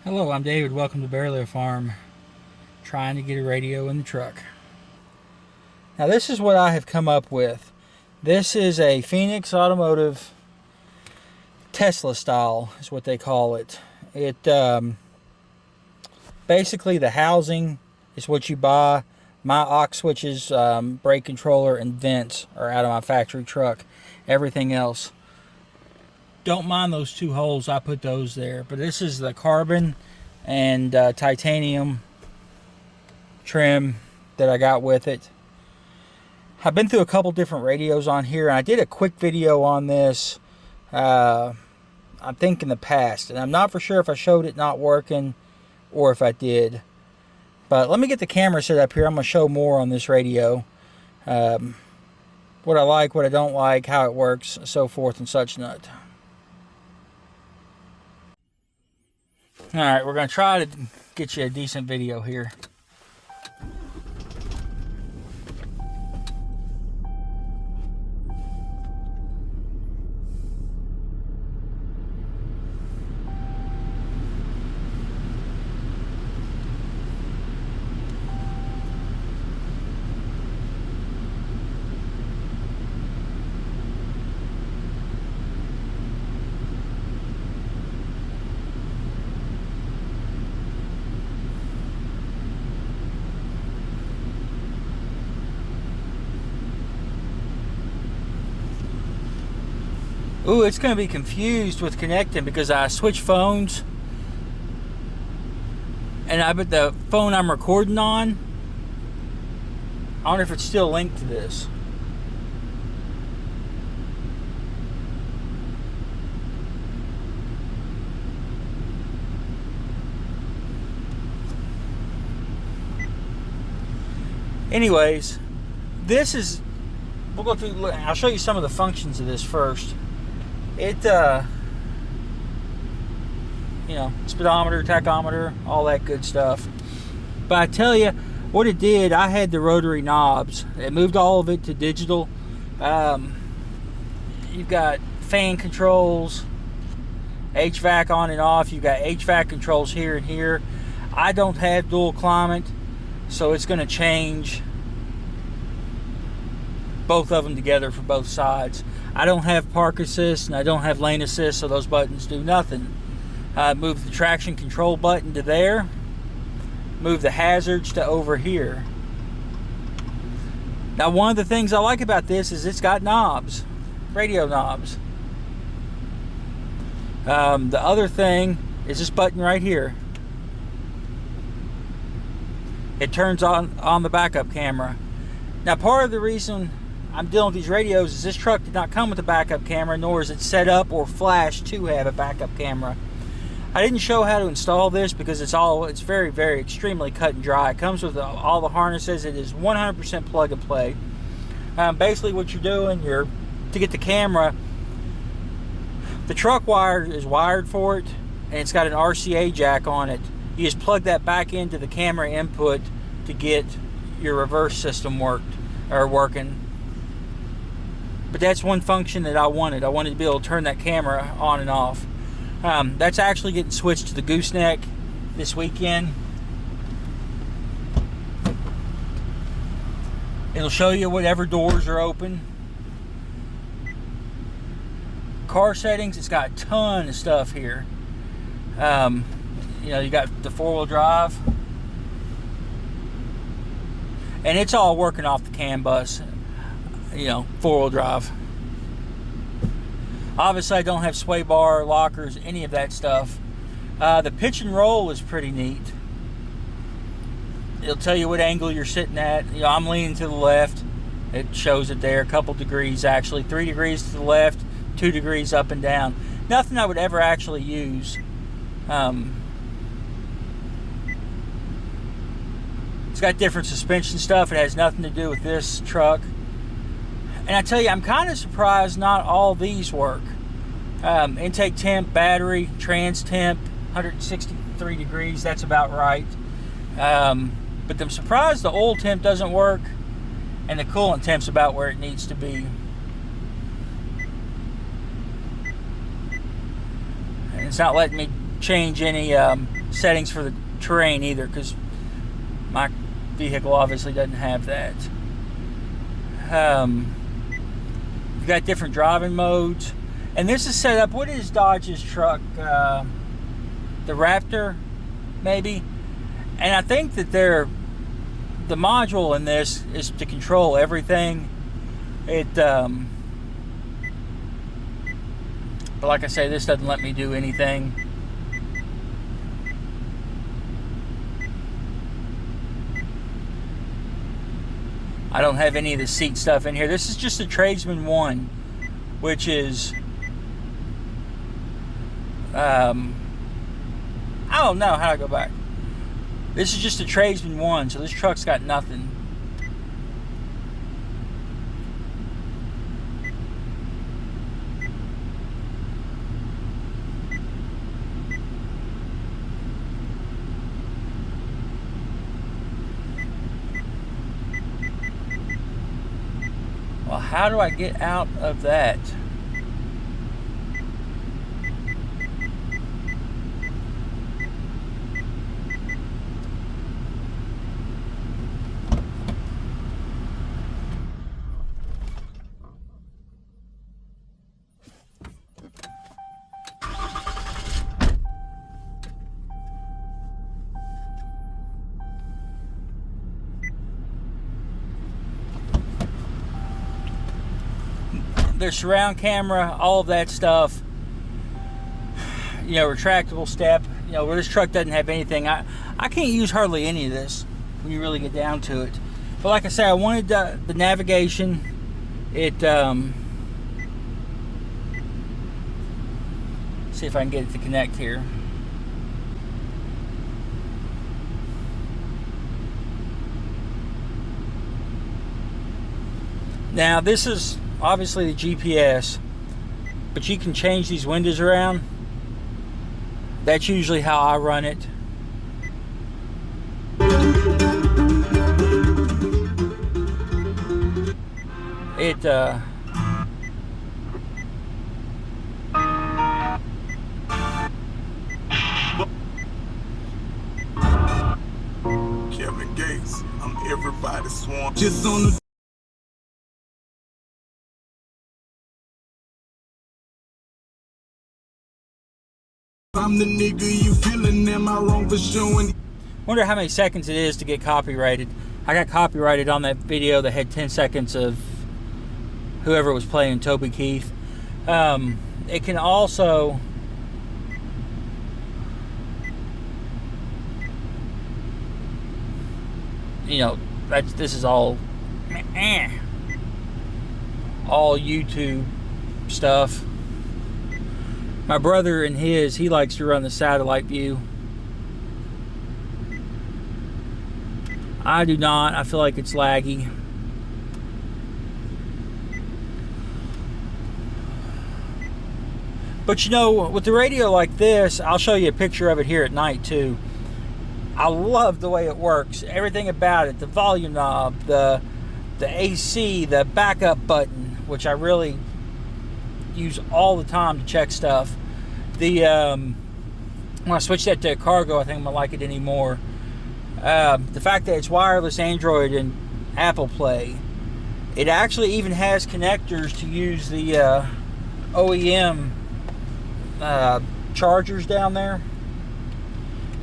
Hello, I'm David. Welcome to Barely Farm. Trying to get a radio in the truck. Now this is what I have come up with. This is a Phoenix Automotive Tesla style is what they call it. It basically the housing is what you buy. My aux switches, brake controller, and vents are out of my factory truck. Everything else, don't mind those two holes, I put those there. But this is the carbon and titanium trim that I got with it. I've been through a couple different radios on here, and I did a quick video on this I think in the past, and I'm not for sure if I showed it not working or if I did. But let me get the camera set up here. I'm going to show more on this radio, what I like, what I don't like, how it works, so forth and such nut. Alright, we're going to try to get you a decent video here. Ooh, it's going to be confused with connecting because I switched phones. And I bet the phone I'm recording on, I wonder if it's still linked to this. Anyways, this is, we'll go through, I'll show you some of the functions of this first. It, you know, speedometer, tachometer, all that good stuff. But I tell you, what it did, I had the rotary knobs. It moved all of it to digital. You've got fan controls, HVAC on and off. You've got HVAC controls here and here. I don't have dual climate, so it's going to change both of them together for both sides. I don't have park assist and I don't have lane assist, so those buttons do nothing. Move the traction control button to there. Move the hazards to over here. Now, one of the things I like about this is it's got knobs, radio knobs. The other thing is this button right here. It turns on the backup camera. Now, part of the reason I'm dealing with these radios is this truck did not come with a backup camera, nor is it set up or flashed to have a backup camera. I didn't show how to install this because it's very, very extremely cut and dry. It comes with all the harnesses. It is 100% plug and play. Basically what you're doing, to get the camera, the truck wire is wired for it, and it's got an RCA jack on it. You just plug that back into the camera input to get your reverse system working. But that's one function that I wanted. I wanted to be able to turn that camera on and off. That's actually getting switched to the gooseneck this weekend. It'll show you whatever doors are open. Car settings, it's got a ton of stuff here. You know, you got the 4-wheel drive. And it's all working off the CAN bus. You know, 4-wheel drive. Obviously I don't have sway bar, lockers, any of that stuff. The pitch and roll is pretty neat. It'll tell you what angle you're sitting at. You know, I'm leaning to the left. It shows it there, a couple degrees actually. 3 degrees to the left, 2 degrees up and down. Nothing I would ever actually use. It's got different suspension stuff. It has nothing to do with this truck. And I tell you, I'm kind of surprised not all these work. Intake temp, battery, trans temp, 163 degrees, that's about right. But I'm surprised the oil temp doesn't work, and the coolant temp's about where it needs to be. And it's not letting me change any settings for the terrain either, because my vehicle obviously doesn't have that. You've got different driving modes, and this is set up. What is Dodge's truck? The Raptor, maybe. And I think that the module in this is to control everything. But like I say, this doesn't let me do anything. I don't have any of the seat stuff in here. This is just a Trandsman 1, which is, I don't know how to go back. This is just a Trandsman 1, so this truck's got nothing. Well, how do I get out of that? Their surround camera, all of that stuff, you know, retractable step, you know, where this truck doesn't have anything. I can't use hardly any of this when you really get down to it. But like I say, I wanted the navigation. It see if I can get it to connect here. Now this is obviously the GPS, but you can change these windows around. That's usually how I run it. Kevin Gates, I'm everybody's swan. Just on the I'm the nigga you feeling, am I wrong for showing? Wonder how many seconds it is to get copyrighted. I got copyrighted on that video that had 10 seconds of whoever was playing Toby Keith. It can also you know, this is all YouTube stuff. My brother and he likes to run the satellite view. I do not. I feel like it's laggy. But you know, with the radio like this, I'll show you a picture of it here at night too. I love the way it works. Everything about it, the volume knob, the AC, the backup button, which I really use all the time to check stuff. When I switch that to a cargo, I think I'm gonna like it anymore. The fact that it's wireless Android and Apple Play. It actually even has connectors to use the OEM chargers down there,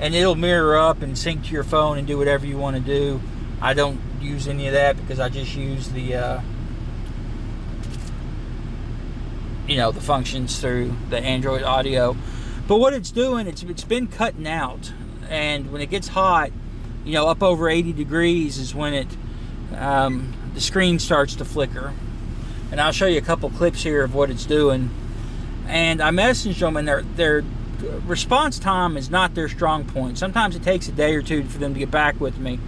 and it'll mirror up and sync to your phone and do whatever you want to do. I don't use any of that because I just use the you know, the functions through the Android Audio. But what it's doing, it's been cutting out, and when it gets hot, you know, up over 80 degrees is when it the screen starts to flicker. And I'll show you a couple clips here of what it's doing. And I messaged them, and their response time is not their strong point. Sometimes it takes a day or two for them to get back with me.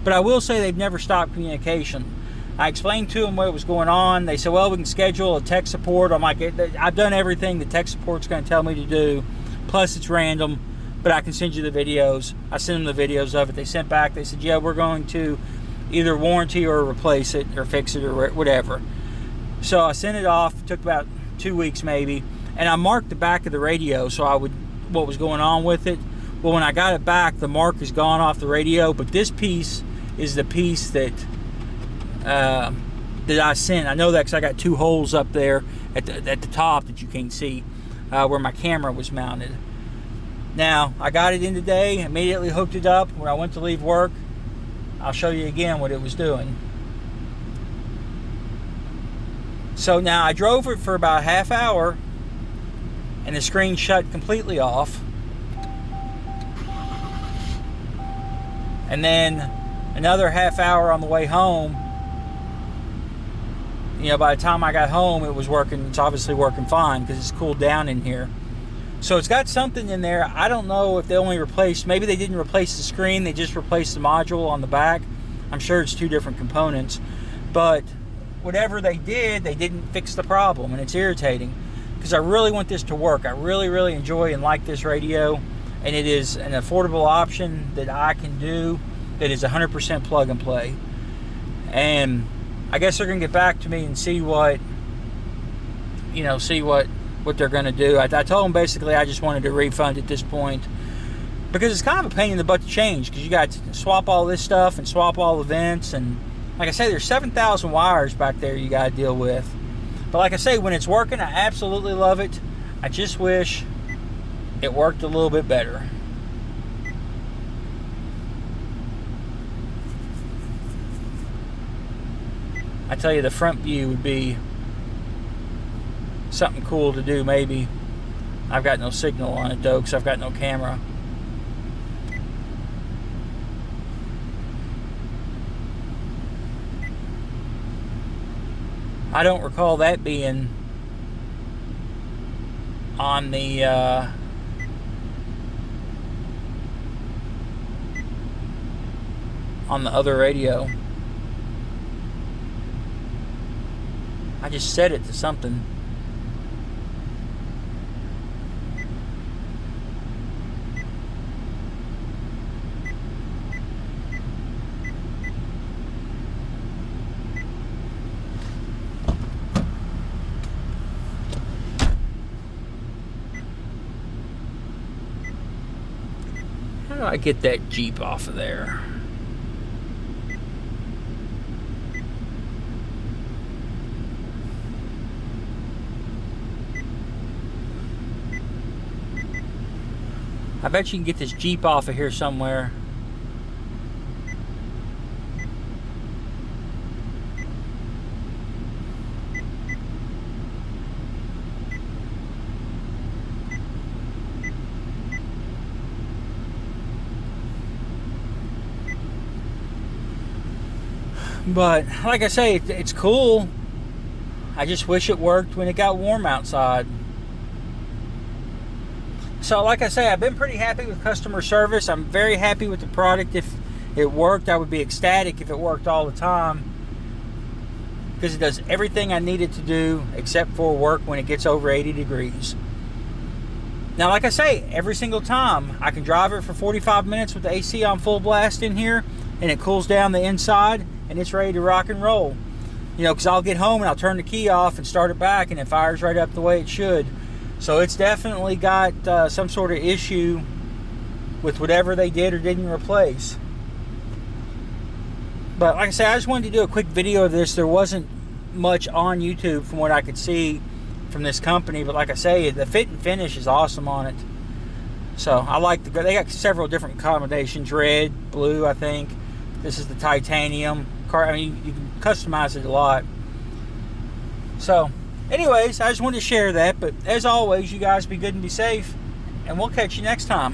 But I will say they've never stopped communication. I explained to them what was going on. They said, well, we can schedule a tech support. I'm like, I've done everything the tech support's going to tell me to do. Plus, it's random, but I can send you the videos. I sent them the videos of it. They sent back. They said, yeah, we're going to either warranty or replace it or fix it or whatever. So I sent it off. It took about 2 weeks maybe. And I marked the back of the radio so I would, what was going on with it. Well, when I got it back, the mark is gone off the radio, but this piece is the piece that that I sent. I know that because I got 2 holes up there at the top that you can't see where my camera was mounted. Now, I got it in today, immediately hooked it up. When I went to leave work, I'll show you again what it was doing. So now I drove it for about a half hour and the screen shut completely off. And then another half hour on the way home. You know, by the time I got home, it was working. It's obviously working fine because it's cooled down in here. So it's got something in there. I don't know if they only replaced, maybe they didn't replace the screen, they just replaced the module on the back. I'm sure it's 2 different components. But whatever they did, they didn't fix the problem, and it's irritating because I really want this to work. I really enjoy and like this radio, and it is an affordable option that I can do that is 100% plug and play. And I guess they're going to get back to me and see what, you know, see what they're going to do. I told them basically I just wanted a refund at this point because it's kind of a pain in the butt to change because you got to swap all this stuff and swap all the vents, and like I say, there's 7,000 wires back there you got to deal with. But like I say, when it's working, I absolutely love it. I just wish it worked a little bit better. I tell you, the front view would be something cool to do, maybe. I've got no signal on it though because I've got no camera. I don't recall that being on the other radio. I just set it to something. How do I get that Jeep off of there? I bet you can get this Jeep off of here somewhere. But like I say, it's cool. I just wish it worked when it got warm outside. So like I say, I've been pretty happy with customer service. I'm very happy with the product. If it worked, I would be ecstatic if it worked all the time, because it does everything I need it to do except for work when it gets over 80 degrees. Now, like I say, every single time I can drive it for 45 minutes with the AC on full blast in here, and it cools down the inside, and it's ready to rock and roll. You know, because I'll get home and I'll turn the key off and start it back, and it fires right up the way it should. So it's definitely got some sort of issue with whatever they did or didn't replace. But like I say, I just wanted to do a quick video of this. There wasn't much on YouTube from what I could see from this company, but like I say, the fit and finish is awesome on it. So I like they got several different combinations: red, blue, I think. This is the titanium. I mean, you can customize it a lot. So anyways, I just wanted to share that. But as always, you guys be good and be safe, and we'll catch you next time.